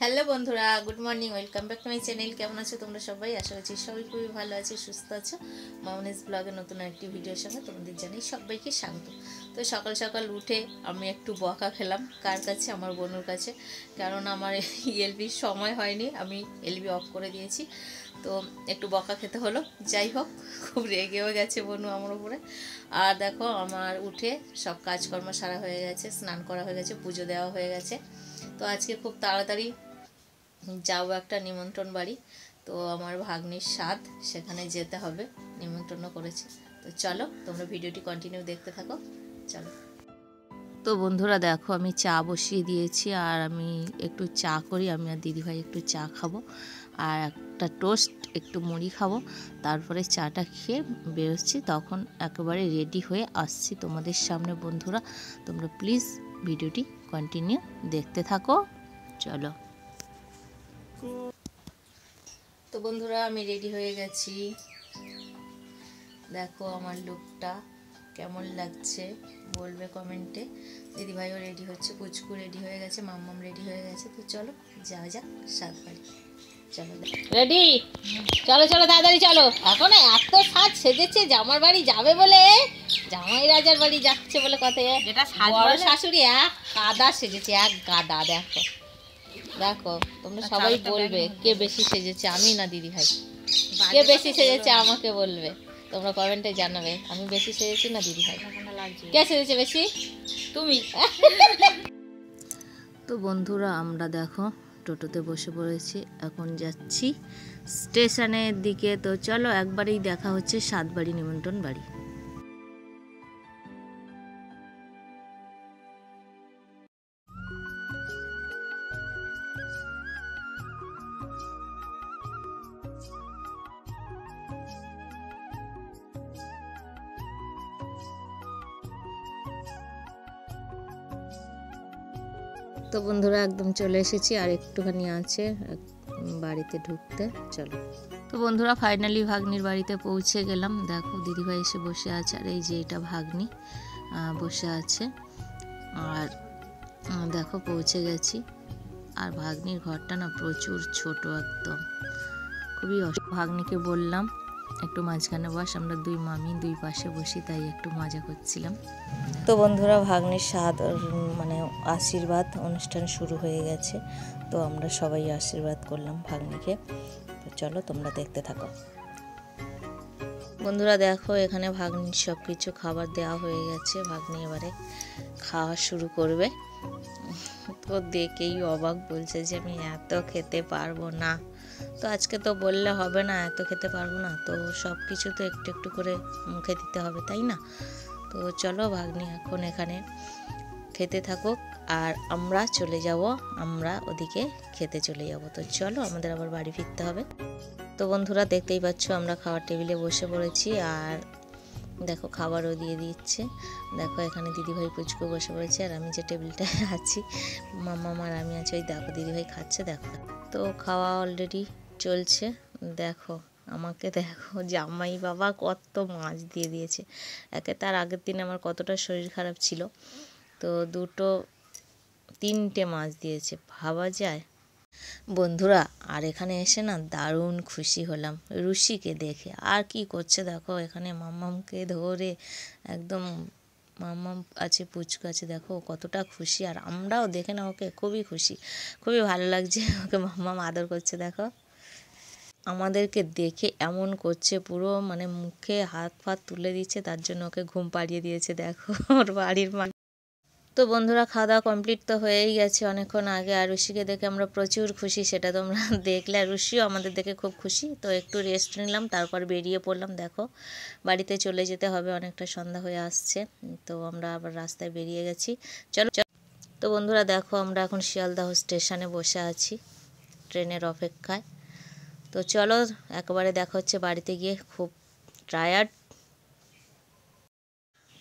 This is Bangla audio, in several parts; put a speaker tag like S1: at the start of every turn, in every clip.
S1: হ্যালো বন্ধুরা, good morning, welcome back to my channel. কেমন আছো তোমরা সবাই? আশা করছি সবাই খুবই ভালো আছে, সুস্থ আছো। মামনিস ব্লগের নতুন একটি ভিডিওর সঙ্গে তোমাদের জানাই সবাইকে স্বাগত। তো সকাল সকাল উঠে আমি একটু বকা খেলাম। কার কাছে? আমার বোনুর কাছে। কারণ আমার এলবির সময় হয়নি, আমি এলবি অফ করে দিয়েছি, তো একটু বকা খেতে হলো। যাই হোক, খুব রেগেও গেছে বনু আমার উপরে। আর দেখো, আমার উঠে সব কাজকর্ম সারা হয়ে গেছে, স্নান করা হয়ে গেছে, পুজো দেওয়া হয়ে গেছে। তো আজকে খুব তাড়াতাড়ি যাবো একটা নিমন্ত্রণ বাড়ি। তো আমার ভাগ্নির স্বাদ, সেখানে যেতে হবে, নিমন্ত্রণ করেছে। তো চলো, তোমরা ভিডিওটি কন্টিনিউ দেখতে থাকো। চলো। তো বন্ধুরা দেখো, আমি চা বসিয়ে দিয়েছি, আর আমি একটু চা করি, আমি আর দিদিভাই একটু চা খাবো, আর একটা টোস্ট, একটু মুড়ি খাবো। তারপরে চাটা খেয়ে বেরোচ্ছি, তখন একেবারে রেডি হয়ে আসছি তোমাদের সামনে। বন্ধুরা, তোমরা প্লিজ ভিডিওটি কন্টিনিউ দেখতে থাকো। চলো। তো বন্ধুরা, আমি রেডি হয়ে গেছি। দেখো আমার লুকটা কেমন লাগছে বলবে কমেন্টে। দিদিভাইও রেডি হচ্ছে, পুচকু রেডি হয়ে গেছে, মাম্মাম রেডি হয়ে গেছে। তো চলো যাওয়া যাক সাত বাড়ি। চলো রেডি, চলো চলো তাড়াতাড়ি চলো। এখন এত সাজ সেজেছে, জামার বাড়ি যাবে বলে, জামাই রাজার বাড়ি যাচ্ছে বলে কথায়। বড় শাশুড়ি এক গাদা সেজেছে, এক গাদা। দেখো দেখো, তোমরা সবাই বলবে কে বেশি সেজেছে, আমি না দিদি ভাই? কে বেশি সেজেছে আমাকে বলবে, তোমরা কমেন্টে জানাবে। আমি বেশি সেজেছি না দিদি ভাই? কে সেজেছে বেশি? তুমি। তো বন্ধুরা, আমরা দেখো টোটোতে বসে পড়েছি, এখন যাচ্ছি স্টেশনের দিকে। তো চলো, একবারেই দেখা হচ্ছে সাতবাড়ি নিমন্ত্রণ বাড়ি। তো বন্ধুরা, একদম চলে এসেছি, আর একটুখানি আছে বাড়িতে ঢুকতে। চলো। তো বন্ধুরা, ফাইনালি ভাগ্নির বাড়িতে পৌঁছে গেলাম। দেখো দিদিভাই এসে বসে আছে, আর এই যে এটা ভাগ্নি বসে আছে। আর দেখো পৌঁছে গেছি। আর ভাগ্নির ঘরটা না প্রচুর ছোট, একদম খুবই ভাগ্নিকে বললাম একটু মাঝখানে বস, আমরা দুই মামি দুই পাশে বসি, তাই একটু মজা করছিলাম। তো বন্ধুরা, ভাগ্নির স্বাদ মানে আশীর্বাদ অনুষ্ঠান শুরু হয়ে গেছে। তো আমরা সবাই আশীর্বাদ করলাম ভাগ্নিকে। তো চলো, তোমরা দেখতে থাকো। বন্ধুরা দেখো, এখানে ভাগ্নির সব কিছু খাবার দেওয়া হয়ে গেছে। ভাগ্নি এবারে খাওয়া শুরু করবে। তো দেখেই অবাক, বলছে যে আমি এত খেতে পারবো না। তো আজকে তো বললে হবে না, এত খেতে পারবো না, তো সব কিছু তো একটু একটু করে মুখে দিতে হবে, তাই না? তো চলো, ভাগ্নি এখন এখানে খেতে থাকুক, আর আমরা চলে যাব, আমরা ওদিকে খেতে চলে যাব। তো চলো, আমাদের আবার বাড়ি ফিরতে হবে। তো বন্ধুরা, দেখতেই পাচ্ছ আমরা খাওয়ার টেবিলে বসে পড়েছি, আর দেখো খাবারও দিয়ে দিচ্ছে। দেখো এখানে দিদিভাই পুচকু বসে পড়েছে, আর আমি যে টেবিলটায় আছি, মাম্মা আর আমি আছি, ওই দেখো দিদিভাই খাচ্ছে। দেখো, তো খাওয়া অলরেডি চলছে। দেখো আমাকে, দেখো জামাই বাবা কত মাছ দিয়ে দিয়েছে। একে তার আগের দিন আমার কতটা শরীর খারাপ ছিল, তো দুটো তিনটে মাছ দিয়েছে, ভাবা যায় বন্ধুরা। আর এখানে এসে না দারুণ খুশি হলাম রুশিকে দেখে। আর কি করছে দেখো, এখানে মাম্মামকে ধরে একদম, মাম্মাম আছে, পুচকু আছে, দেখো কতটা খুশি। আর আমরাও দেখে না ওকে খুবই খুশি, খুবই ভালো লাগছে ওকে মাম্মাম আদর করছে। দেখো আমাদেরকে দেখে এমন করছে, পুরো মানে মুখে হাত ফাত তুলে দিচ্ছে, তার জন্য ওকে ঘুম পাড়িয়ে দিয়েছে। দেখো ওর বাড়ির মা। তো বন্ধুরা, খাওয়া দাওয়া কমপ্লিট তো হয়েই গেছে অনেকক্ষণ আগে। আর রুশিকে দেখে আমরা প্রচুর খুশি, সেটা তোমরা দেখলে। আর রুশিও আমাদের দেখে খুব খুশি। তো একটু রেস্ট নিলাম, তারপর বেরিয়ে পড়লাম। দেখো বাড়িতে চলে যেতে হবে, অনেকটা সন্ধ্যা হয়ে আসছে। তো আমরা আবার রাস্তায় বেরিয়ে গেছি। চলো। তো বন্ধুরা দেখো, আমরা এখন শিয়ালদহ স্টেশনে বসে আছি ট্রেনের অপেক্ষায়। তো চলো, একবারে দেখা হচ্ছে বাড়িতে গিয়ে, খুব টায়ার্ড।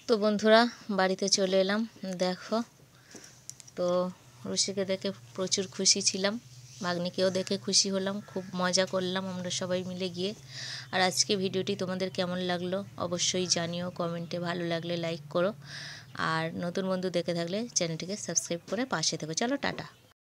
S1: তো বন্ধুরা, বাড়িতে চলে এলাম। দেখো, তো রুশিকে দেখে প্রচুর খুশি ছিলাম, ভাগ্নিকেও দেখে খুশি হলাম, খুব মজা করলাম আমরা সবাই মিলে গিয়ে। আর আজকে ভিডিওটি তোমাদের কেমন লাগলো অবশ্যই জানিও কমেন্টে। ভালো লাগলে লাইক করো, আর নতুন বন্ধু দেখে থাকলে চ্যানেলটিকে সাবস্ক্রাইব করে পাশে থেকো। চলো টাটা।